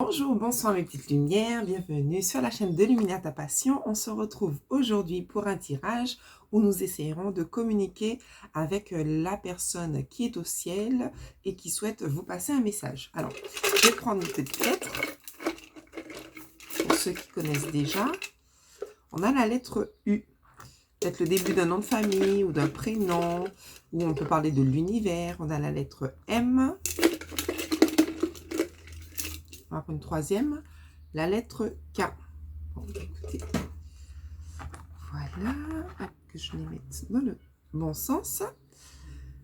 Bonjour, bonsoir mes petites lumières, bienvenue sur la chaîne de Lumina ta passion. On se retrouve aujourd'hui pour un tirage où nous essayerons de communiquer avec la personne qui est au ciel et qui souhaite vous passer un message. Alors, je vais prendre une petite lettre. Pour ceux qui connaissent déjà, on a la lettre U. Peut-être le début d'un nom de famille ou d'un prénom, ou on peut parler de l'univers. On a la lettre M. On va prendre une troisième, la lettre K. Bon, écoutez, voilà, hop, que je les mette dans le bon sens.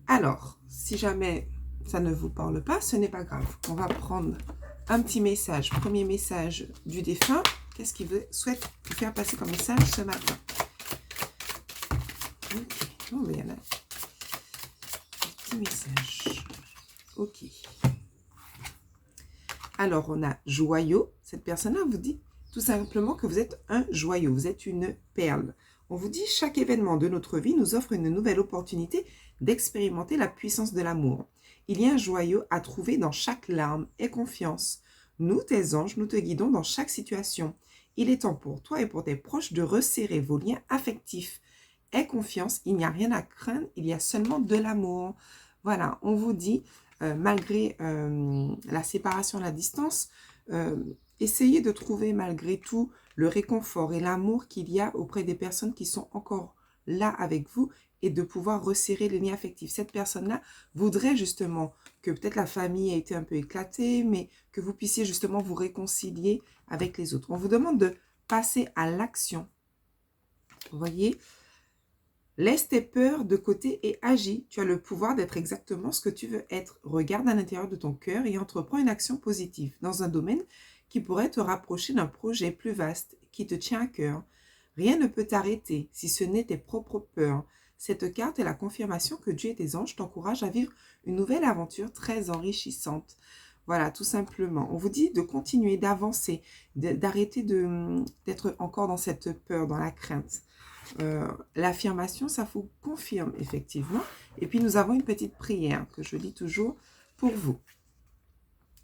Alors, si jamais ça ne vous parle pas, ce n'est pas grave. On va prendre un petit message, premier message du défunt. Qu'est-ce qu'il souhaite vous faire passer comme message ce matin? Ok, oh, mais il y en a un petit message. Ok. Alors, on a joyau. Cette personne-là vous dit tout simplement que vous êtes un joyau, vous êtes une perle. On vous dit, chaque événement de notre vie nous offre une nouvelle opportunité d'expérimenter la puissance de l'amour. Il y a un joyau à trouver dans chaque larme. Aie confiance. Nous, tes anges, nous te guidons dans chaque situation. Il est temps pour toi et pour tes proches de resserrer vos liens affectifs. Aie confiance, il n'y a rien à craindre, il y a seulement de l'amour. Voilà, on vous dit, malgré la séparation, la distance, essayez de trouver malgré tout le réconfort et l'amour qu'il y a auprès des personnes qui sont encore là avec vous et de pouvoir resserrer les liens affectifs. Cette personne-là voudrait justement que peut-être la famille ait été un peu éclatée, mais que vous puissiez justement vous réconcilier avec les autres. On vous demande de passer à l'action. Vous voyez ? Laisse tes peurs de côté et agis. Tu as le pouvoir d'être exactement ce que tu veux être. Regarde à l'intérieur de ton cœur et entreprends une action positive dans un domaine qui pourrait te rapprocher d'un projet plus vaste qui te tient à cœur. Rien ne peut t'arrêter si ce n'est tes propres peurs. Cette carte est la confirmation que Dieu et tes anges t'encouragent à vivre une nouvelle aventure très enrichissante. Voilà, tout simplement. On vous dit de continuer, d'avancer, d'arrêter d'être encore dans cette peur, dans la crainte. L'affirmation, ça vous confirme effectivement. Et puis nous avons une petite prière que je lis toujours pour vous.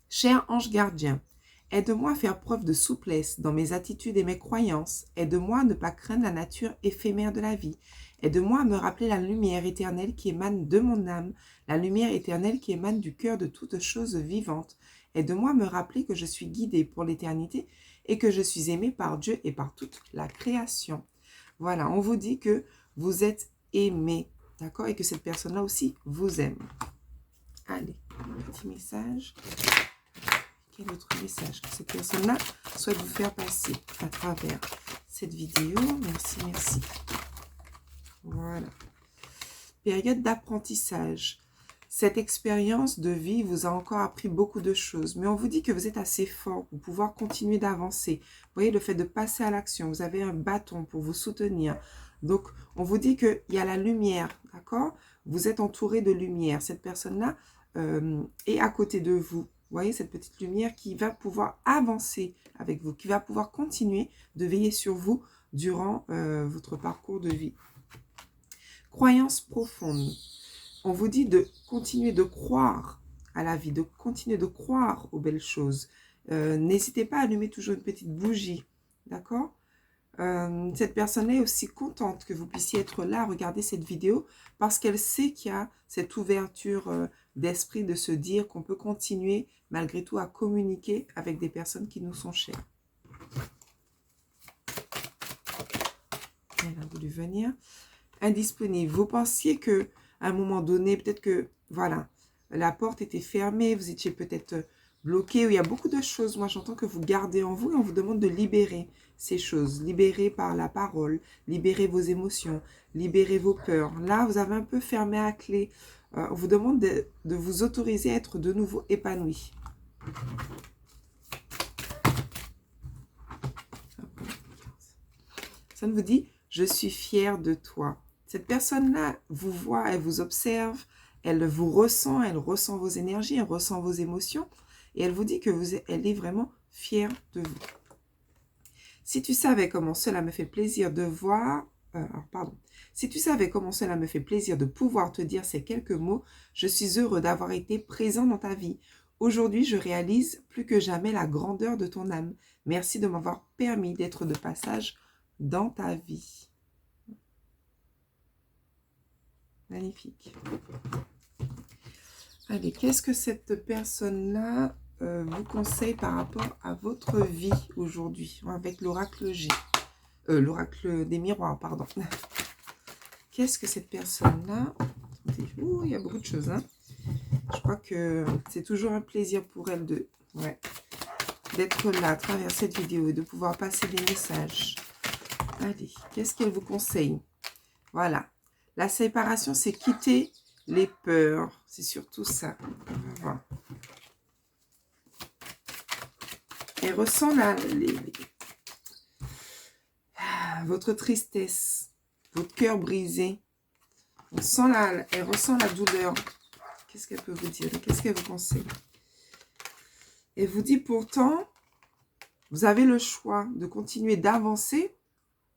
Cher ange gardien, aide-moi à faire preuve de souplesse dans mes attitudes et mes croyances. Aide-moi à ne pas craindre la nature éphémère de la vie. Aide-moi à me rappeler la lumière éternelle qui émane de mon âme, la lumière éternelle qui émane du cœur de toute chose vivante. Aide-moi à me rappeler que je suis guidée pour l'éternité et que je suis aimée par Dieu et par toute la création. Voilà, on vous dit que vous êtes aimé, d'accord? Et que cette personne-là aussi vous aime. Allez, un petit message. Quel autre message que cette personne-là souhaite vous faire passer à travers cette vidéo? Merci, merci. Voilà. Période d'apprentissage. Cette expérience de vie vous a encore appris beaucoup de choses, mais on vous dit que vous êtes assez fort pour pouvoir continuer d'avancer. Vous voyez, le fait de passer à l'action, vous avez un bâton pour vous soutenir. Donc, on vous dit qu'il y a la lumière, d'accord? Vous êtes entouré de lumière. Cette personne-là est à côté de vous. Vous voyez, cette petite lumière qui va pouvoir avancer avec vous, qui va pouvoir continuer de veiller sur vous durant votre parcours de vie. Croyance profonde. On vous dit de continuer de croire à la vie, de continuer de croire aux belles choses. N'hésitez pas à allumer toujours une petite bougie, d'accord? Cette personne est aussi contente que vous puissiez être là, regarder cette vidéo, parce qu'elle sait qu'il y a cette ouverture d'esprit de se dire qu'on peut continuer malgré tout à communiquer avec des personnes qui nous sont chères. Elle a voulu venir. Indisponible. Vous pensiez que à un moment donné, peut-être que, voilà, la porte était fermée, vous étiez peut-être bloqué, il y a beaucoup de choses. Moi, j'entends que vous gardez en vous et on vous demande de libérer ces choses. Libérer par la parole, libérer vos émotions, libérer vos peurs. Là, vous avez un peu fermé à clé. On vous demande de vous autoriser à être de nouveau épanoui. Ça vous dit, je suis fière de toi. Cette personne-là vous voit, elle vous observe, elle vous ressent, elle ressent vos énergies, elle ressent vos émotions et elle vous dit que elle est vraiment fière de vous. Si tu savais comment cela me fait plaisir de voir, si tu savais comment cela me fait plaisir de pouvoir te dire ces quelques mots, je suis heureux d'avoir été présent dans ta vie. Aujourd'hui, je réalise plus que jamais la grandeur de ton âme. Merci de m'avoir permis d'être de passage dans ta vie. Magnifique. Allez, qu'est-ce que cette personne-là vous conseille par rapport à votre vie aujourd'hui avec l'oracle G, l'oracle des miroirs, pardon. Qu'est-ce que cette personne-là... Ouh, il y a beaucoup de choses, hein. Je crois que c'est toujours un plaisir pour elle de... Ouais. D'être là à travers cette vidéo et de pouvoir passer des messages. Allez, qu'est-ce qu'elle vous conseille? Voilà. La séparation, c'est quitter les peurs. C'est surtout ça. On va voir. Elle ressent votre tristesse, votre cœur brisé. Elle ressent la douleur. Qu'est-ce qu'elle peut vous dire? Qu'est-ce qu'elle vous conseille? Elle vous dit pourtant, vous avez le choix de continuer d'avancer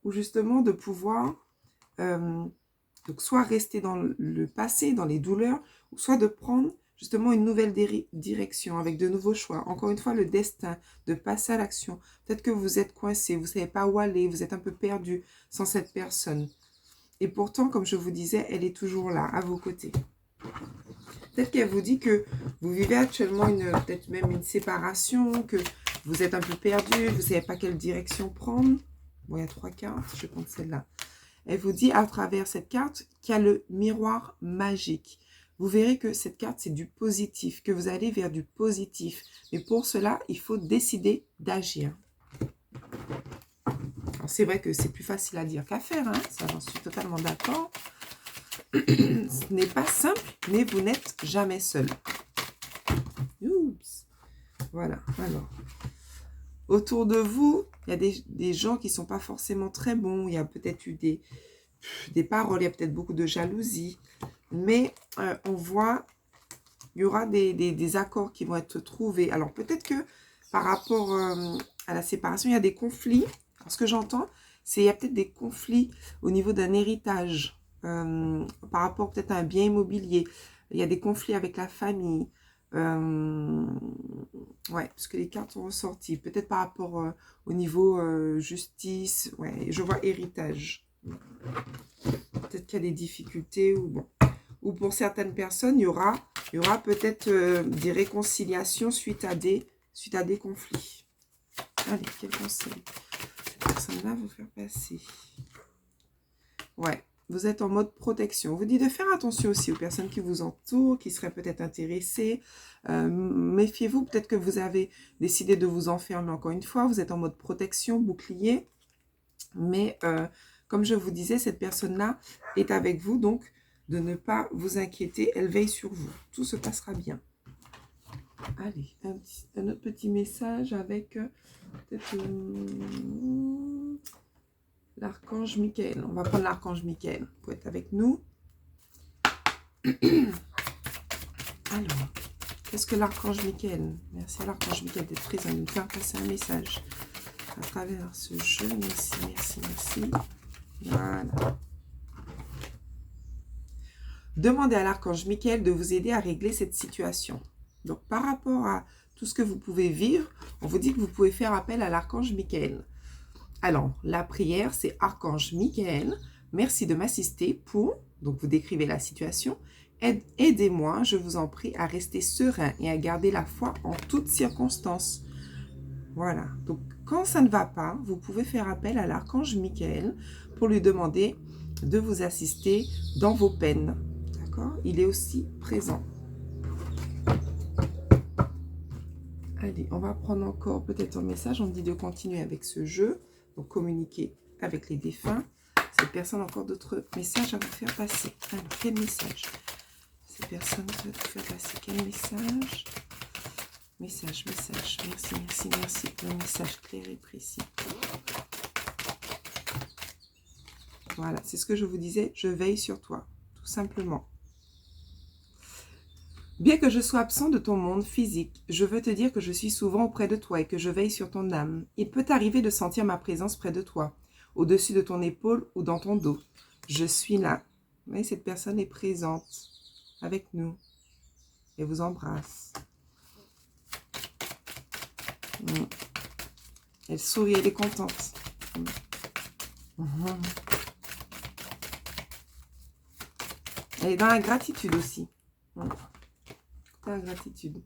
ou justement de pouvoir donc soit rester dans le passé, dans les douleurs, ou soit de prendre justement une nouvelle direction avec de nouveaux choix. Encore une fois, le destin, de passer à l'action. Peut-être que vous êtes coincé, vous ne savez pas où aller, vous êtes un peu perdu sans cette personne. Et pourtant, comme je vous disais, elle est toujours là, à vos côtés. Peut-être qu'elle vous dit que vous vivez actuellement peut-être même une séparation, que vous êtes un peu perdu, vous ne savez pas quelle direction prendre. Bon, il y a 3 cartes, je vais prendre celle-là. Elle vous dit à travers cette carte qu'il y a le miroir magique. Vous verrez que cette carte, c'est du positif, que vous allez vers du positif. Mais pour cela, il faut décider d'agir. C'est vrai que c'est plus facile à dire qu'à faire, hein, ça j'en suis totalement d'accord. Ce n'est pas simple, mais vous n'êtes jamais seul. Oups. Voilà, alors. Autour de vous, il y a des gens qui ne sont pas forcément très bons. Il y a peut-être eu des paroles, il y a peut-être beaucoup de jalousie. Mais on voit, il y aura des accords qui vont être trouvés. Alors peut-être que par rapport à la séparation, il y a des conflits. Alors, ce que j'entends, c'est qu'il y a peut-être des conflits au niveau d'un héritage. Par rapport peut-être à un bien immobilier. Il y a des conflits avec la famille. Ouais, parce que les cartes sont ressorties. Peut-être par rapport au niveau justice. Ouais, je vois héritage. Peut-être qu'il y a des difficultés ou bon. Ou pour certaines personnes, il y aura peut-être des réconciliations suite à des conflits. Allez, quel conseil cette personne-là vous faire passer? Ouais. Vous êtes en mode protection. On vous dit de faire attention aussi aux personnes qui vous entourent, qui seraient peut-être intéressées. Méfiez-vous, peut-être que vous avez décidé de vous enfermer encore une fois. Vous êtes en mode protection, bouclier. Mais comme je vous disais, cette personne-là est avec vous. Donc, de ne pas vous inquiéter. Elle veille sur vous. Tout se passera bien. Allez, un autre petit message avec peut-être... l'archange Michael. On va prendre l'archange Michael pour être avec nous. Alors, qu'est-ce que l'archange Michael? Merci à l'archange Michael d'être présent, de nous faire passer un message à travers ce jeu. Merci, merci, merci. Voilà. Demandez à l'archange Michael de vous aider à régler cette situation. Donc, par rapport à tout ce que vous pouvez vivre, on vous dit que vous pouvez faire appel à l'archange Michael. Alors, la prière, c'est Archange Michael, merci de m'assister pour, donc vous décrivez la situation, aidez-moi, je vous en prie, à rester serein et à garder la foi en toutes circonstances. Voilà, donc quand ça ne va pas, vous pouvez faire appel à l'Archange Michael pour lui demander de vous assister dans vos peines. D'accord? Il est aussi présent. Allez, on va prendre encore peut-être un message, on me dit de continuer avec ce jeu. Donc, communiquer avec les défunts. Cette personne a encore d'autres messages à vous faire passer. Alors, quel message? Cette personne va vous faire passer quel message? Message. Merci pour un message clair et précis. Voilà, c'est ce que je vous disais. Je veille sur toi, tout simplement. Bien que je sois absent de ton monde physique, je veux te dire que je suis souvent auprès de toi et que je veille sur ton âme. Il peut t'arriver de sentir ma présence près de toi, au-dessus de ton épaule ou dans ton dos. Je suis là. Mais cette personne est présente avec nous et vous embrasse. Elle sourit, elle est contente. Elle est dans la gratitude aussi. Dans la gratitude.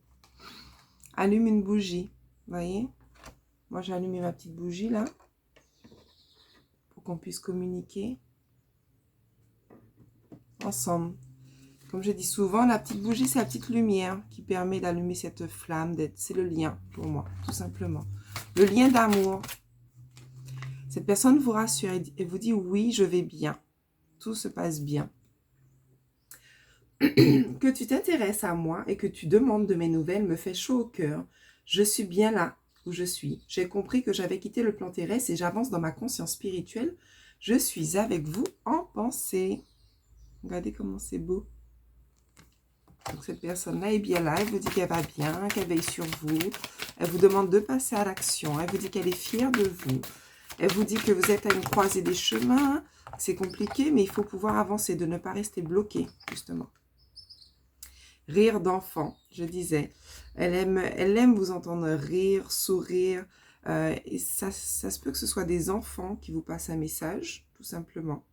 Allume une bougie. Vous voyez? Moi, j'ai allumé ma petite bougie là. Pour qu'on puisse communiquer ensemble. Comme je dis souvent, la petite bougie, c'est la petite lumière qui permet d'allumer cette flamme. C'est le lien pour moi, tout simplement. Le lien d'amour. Cette personne vous rassure et vous dit oui, je vais bien. Tout se passe bien. Que tu t'intéresses à moi et que tu demandes de mes nouvelles me fait chaud au cœur. Je suis bien là où je suis. J'ai compris que j'avais quitté le plan terrestre et j'avance dans ma conscience spirituelle. Je suis avec vous en pensée. Regardez comment c'est beau. Donc cette personne-là est bien là. Elle vous dit qu'elle va bien, qu'elle veille sur vous. Elle vous demande de passer à l'action. Elle vous dit qu'elle est fière de vous. Elle vous dit que vous êtes à une croisée des chemins. C'est compliqué, mais il faut pouvoir avancer, de ne pas rester bloqué, justement. Rire d'enfant, je disais. Elle aime vous entendre rire, sourire. Et ça se peut que ce soit des enfants qui vous passent un message, tout simplement.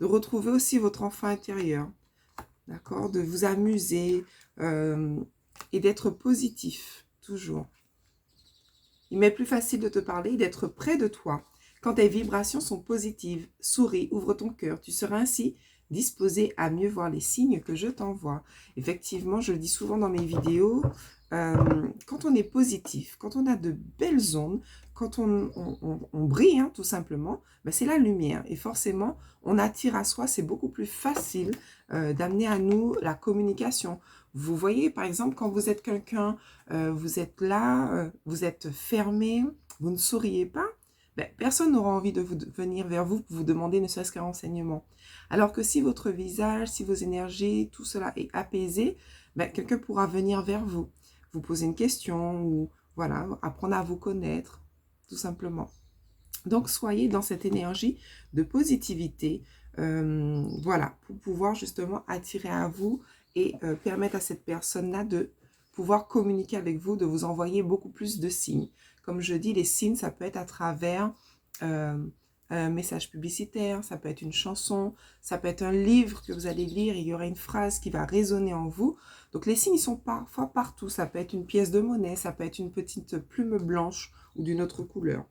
De retrouver aussi votre enfant intérieur. D'accord? De vous amuser et d'être positif, toujours. Il m'est plus facile de te parler et d'être près de toi. Quand tes vibrations sont positives, souris, ouvre ton cœur. Tu seras ainsi disposé à mieux voir les signes que je t'envoie. Effectivement, je le dis souvent dans mes vidéos, quand on est positif, quand on a de belles ondes, quand on brille, hein, tout simplement, ben c'est la lumière. Et forcément, on attire à soi, c'est beaucoup plus facile d'amener à nous la communication. Vous voyez, par exemple, quand vous êtes quelqu'un, vous êtes là, vous êtes fermé, vous ne souriez pas, ben, personne n'aura envie de venir vers vous pour vous demander ne serait-ce qu'un renseignement. Alors que si votre visage, si vos énergies, tout cela est apaisé, ben, quelqu'un pourra venir vers vous, vous poser une question ou voilà, apprendre à vous connaître, tout simplement. Donc, soyez dans cette énergie de positivité, voilà, pour pouvoir justement attirer à vous et permettre à cette personne-là de pouvoir communiquer avec vous, de vous envoyer beaucoup plus de signes. Comme je dis, les signes, ça peut être à travers un message publicitaire, ça peut être une chanson, ça peut être un livre que vous allez lire et il y aura une phrase qui va résonner en vous. Donc les signes, ils sont parfois partout. Ça peut être une pièce de monnaie, ça peut être une petite plume blanche ou d'une autre couleur.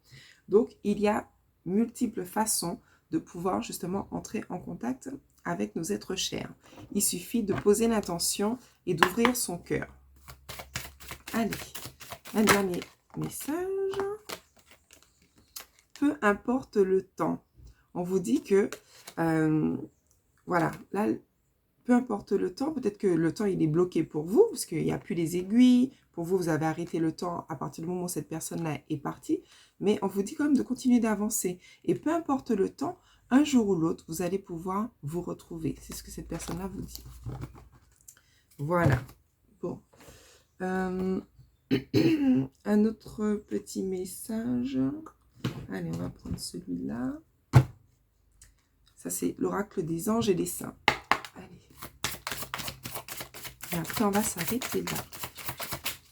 Donc il y a multiples façons de pouvoir justement entrer en contact avec nos êtres chers. Il suffit de poser l'intention et d'ouvrir son cœur. Allez, un dernier message. Peu importe le temps. On vous dit que, voilà, là, peu importe le temps, peut-être que le temps, il est bloqué pour vous, parce qu'il n'y a plus les aiguilles. Pour vous, vous avez arrêté le temps à partir du moment où cette personne-là est partie. Mais on vous dit quand même de continuer d'avancer. Et peu importe le temps, un jour ou l'autre, vous allez pouvoir vous retrouver. C'est ce que cette personne-là vous dit. Voilà. Bon. Un autre petit message. Allez, on va prendre celui-là. Ça, c'est l'oracle des anges et des saints. Allez. Et après, on va s'arrêter là.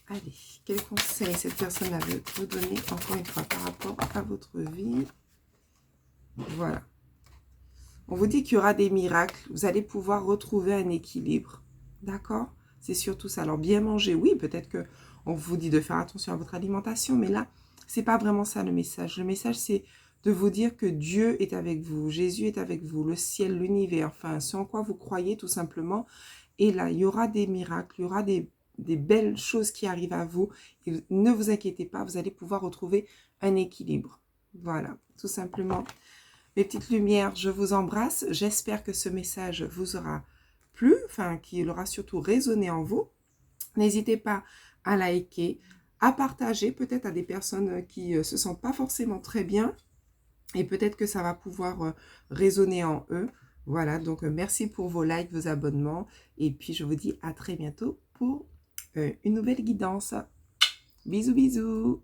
Allez, quel conseil cette personne-là veut vous donner, encore une fois, par rapport à votre vie? Voilà. On vous dit qu'il y aura des miracles. Vous allez pouvoir retrouver un équilibre. D'accord? C'est surtout ça. Alors, bien manger, oui, peut-être qu'on vous dit de faire attention à votre alimentation, mais là, c'est pas vraiment ça le message. Le message, c'est de vous dire que Dieu est avec vous, Jésus est avec vous, le ciel, l'univers, enfin, ce en quoi vous croyez tout simplement. Et là, il y aura des miracles, il y aura des belles choses qui arrivent à vous. Et ne vous inquiétez pas, vous allez pouvoir retrouver un équilibre. Voilà, tout simplement. Mes petites lumières, je vous embrasse. J'espère que ce message vous aura plu, enfin, qu'il aura surtout résonné en vous. N'hésitez pas à liker, à partager peut-être à des personnes qui ne se sentent pas forcément très bien. Et peut-être que ça va pouvoir résonner en eux. Voilà, donc merci pour vos likes, vos abonnements. Et puis je vous dis à très bientôt pour une nouvelle guidance. Bisous, bisous.